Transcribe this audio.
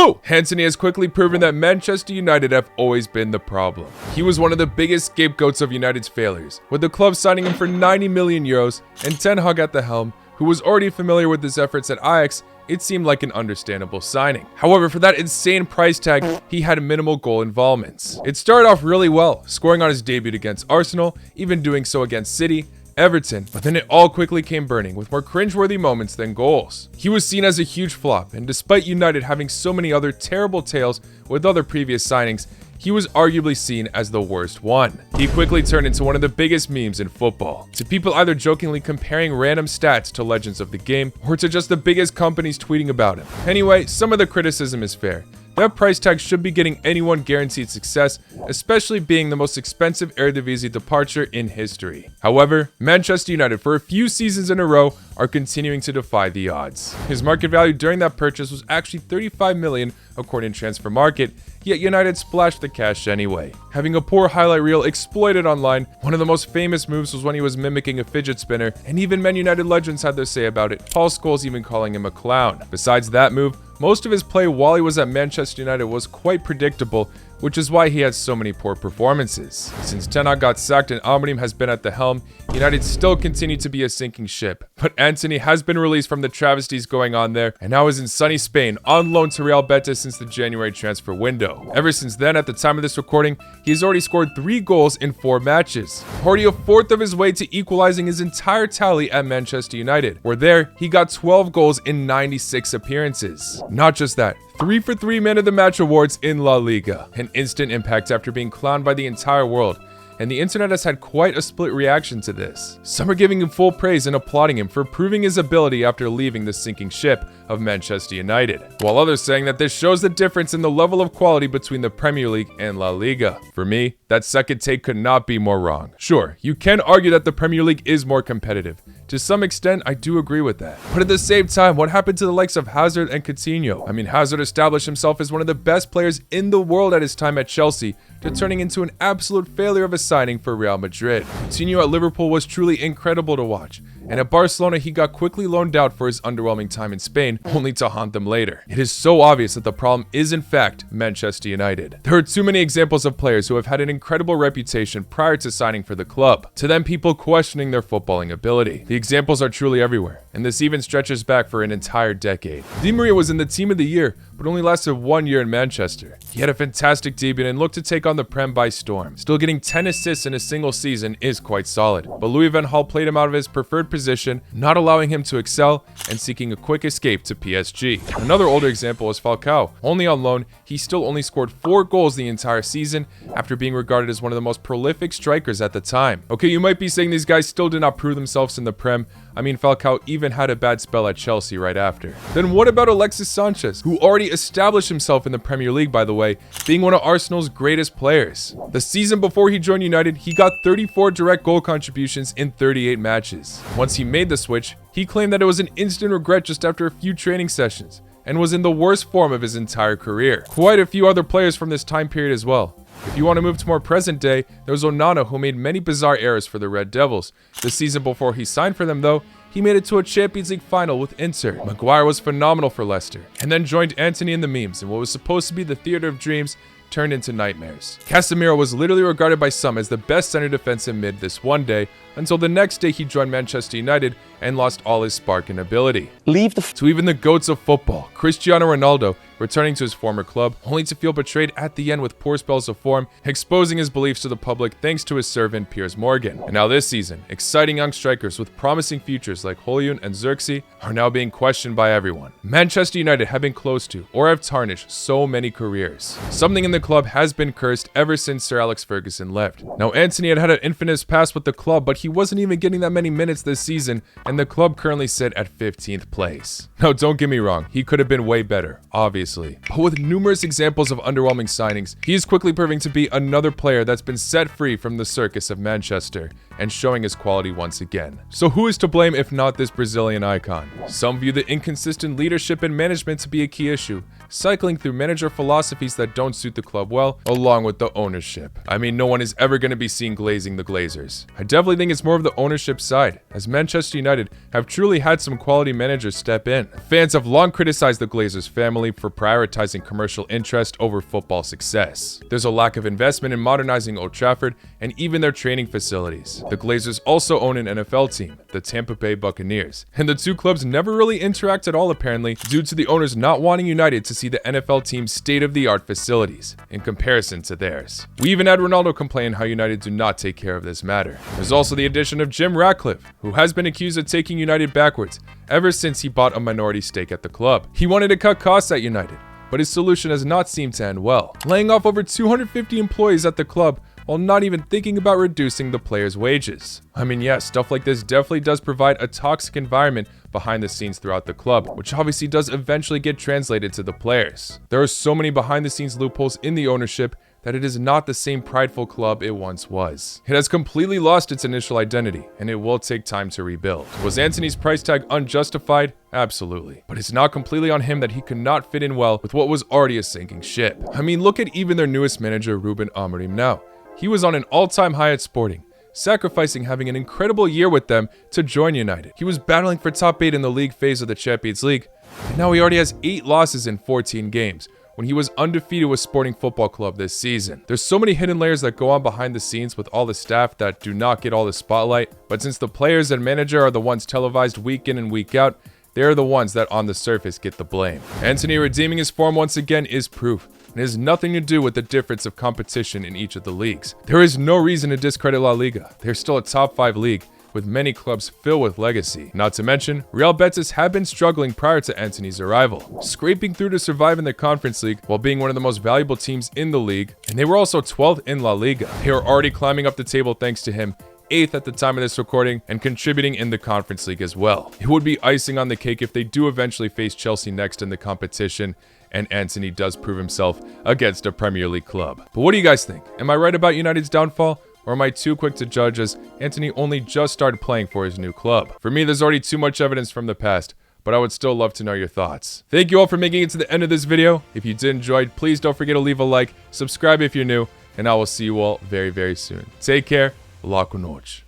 Woo! Antony has quickly proven that Manchester United have always been the problem. He was one of the biggest scapegoats of United's failures, with the club signing him for 90 million euros and Ten Hag at the helm, who was already familiar with his efforts at Ajax. It seemed like an understandable signing. However, for that insane price tag, he had minimal goal involvements. It started off really well, scoring on his debut against Arsenal, even doing so against City, Everton, but then it all quickly came burning with more cringeworthy moments than goals. He was seen as a huge flop, and despite United having so many other terrible tales with other previous signings, he was arguably seen as the worst one. He quickly turned into one of the biggest memes in football, to people either jokingly comparing random stats to legends of the game, or to just the biggest companies tweeting about him. Anyway, some of the criticism is fair. That price tag should be getting anyone guaranteed success, especially being the most expensive Eredivisie departure in history. However, Manchester United for a few seasons in a row are continuing to defy the odds. His market value during that purchase was actually 35 million according to Transfer Market, yet United splashed the cash anyway. Having a poor highlight reel exploited online, one of the most famous moves was when he was mimicking a fidget spinner, and even Man United legends had their say about it, Paul Scholes even calling him a clown. Besides that move, most of his play while he was at Manchester United was quite predictable, which is why he had so many poor performances. Since Ten Hag got sacked and Amorim has been at the helm, United still continue to be a sinking ship. But Antony has been released from the travesties going on there, and now is in sunny Spain, on loan to Real Betis since the January transfer window. Ever since then, at the time of this recording, he has already scored 3 goals in 4 matches, already a fourth of his way to equalizing his entire tally at Manchester United, where there, he got 12 goals in 96 appearances. Not just that, 3 for 3 Man of the Match awards in La Liga. An instant impact after being clowned by the entire world, and the internet has had quite a split reaction to this. Some are giving him full praise and applauding him for proving his ability after leaving the sinking ship of Manchester United, while others saying that this shows the difference in the level of quality between the Premier League and La Liga. For me, that second take could not be more wrong. Sure, you can argue that the Premier League is more competitive. To some extent, I do agree with that. But at the same time, what happened to the likes of Hazard and Coutinho? I mean, Hazard established himself as one of the best players in the world at his time at Chelsea, to turning into an absolute failure of a signing for Real Madrid. Coutinho at Liverpool was truly incredible to watch, and at Barcelona he got quickly loaned out for his underwhelming time in Spain, only to haunt them later. It is so obvious that the problem is in fact Manchester United. There are too many examples of players who have had an incredible reputation prior to signing for the club, to then people questioning their footballing ability. The examples are truly everywhere, and this even stretches back for an entire decade. Di Maria was in the Team of the Year, but only lasted 1 year in Manchester. He had a fantastic debut and looked to take on the Prem by storm. Still getting 10 assists in a single season is quite solid, but Louis van Gaal played him out of his preferred position, not allowing him to excel and seeking a quick escape to PSG. Another older example was Falcao. Only on loan, he still only scored 4 goals the entire season after being regarded as one of the most prolific strikers at the time. Okay, you might be saying these guys still did not prove themselves in the Prem. I mean, Falcao even had a bad spell at Chelsea right after. Then what about Alexis Sanchez, who already established himself in the Premier League, by the way, being one of Arsenal's greatest players? The season before he joined United, he got 34 direct goal contributions in 38 matches. Once he made the switch, he claimed that it was an instant regret just after a few training sessions, and was in the worst form of his entire career. Quite a few other players from this time period as well. If you want to move to more present day, there was Onana, who made many bizarre errors for the Red Devils. The season before he signed for them though, he made it to a Champions League final with Inter. Maguire was phenomenal for Leicester, and then joined Antony in the memes, and what was supposed to be the theater of dreams turned into nightmares. Casemiro was literally regarded by some as the best center defensive mid this one day, until the next day he joined Manchester United and lost all his spark and ability. To even the goats of football, Cristiano Ronaldo, returning to his former club, only to feel betrayed at the end with poor spells of form, exposing his beliefs to the public thanks to his servant Piers Morgan. And now this season, exciting young strikers with promising futures like Hollywood and Xerxes are now being questioned by everyone. Manchester United have been close to, or have tarnished, so many careers. Something in the club has been cursed ever since Sir Alex Ferguson left. Now Antony had an infamous past with the club, but he wasn't even getting that many minutes this season, and the club currently sit at 15th place. Now don't get me wrong, he could have been way better, obviously. But with numerous examples of underwhelming signings, he is quickly proving to be another player that's been set free from the circus of Manchester, and showing his quality once again. So who is to blame if not this Brazilian icon? Some view the inconsistent leadership and management to be a key issue, cycling through manager philosophies that don't suit the club well, along with the ownership. I mean, no one is ever going to be seen glazing the Glazers. I definitely think it's more of the ownership side, as Manchester United have truly had some quality managers step in. Fans have long criticized the Glazers family for prioritizing commercial interest over football success. There's a lack of investment in modernizing Old Trafford and even their training facilities. The Glazers also own an NFL team, the Tampa Bay Buccaneers, and the two clubs never really interact at all apparently due to the owners not wanting United to see the NFL team's state-of-the-art facilities in comparison to theirs. We even had Ronaldo complain how United do not take care of this matter. There's also the addition of Jim Ratcliffe, who has been accused of taking United backwards ever since he bought a minority stake at the club. He wanted to cut costs at United, but his solution has not seemed to end well, laying off over 250 employees at the club while not even thinking about reducing the players' wages. I mean, yeah, stuff like this definitely does provide a toxic environment behind the scenes throughout the club, which obviously does eventually get translated to the players. There are so many behind the scenes loopholes in the ownership that it is not the same prideful club it once was. It has completely lost its initial identity, and it will take time to rebuild. Was Antony's price tag unjustified? Absolutely. But it's not completely on him that he could not fit in well with what was already a sinking ship. I mean, look at even their newest manager, Ruben Amorim now. He was on an all-time high at Sporting, sacrificing having an incredible year with them to join United. He was battling for top 8 in the league phase of the Champions League, and now he already has 8 losses in 14 games, when he was undefeated with Sporting Football Club this season. There's so many hidden layers that go on behind the scenes with all the staff that do not get all the spotlight, but since the players and manager are the ones televised week in and week out, they are the ones that on the surface get the blame. Antony redeeming his form once again is proof, and it has nothing to do with the difference of competition in each of the leagues. There is no reason to discredit La Liga. They're still a top 5 league, with many clubs filled with legacy. Not to mention, Real Betis have been struggling prior to Antony's arrival, scraping through to survive in the Conference League while being one of the most valuable teams in the league, and they were also 12th in La Liga. They are already climbing up the table thanks to him, 8th at the time of this recording, and contributing in the Conference League as well. It would be icing on the cake if they do eventually face Chelsea next in the competition, and Antony does prove himself against a Premier League club. But what do you guys think? Am I right about United's downfall? Or am I too quick to judge as Antony only just started playing for his new club? For me, there's already too much evidence from the past, but I would still love to know your thoughts. Thank you all for making it to the end of this video. If you did enjoy, please don't forget to leave a like, subscribe if you're new, and I will see you all very, very soon. Take care. Boa noite.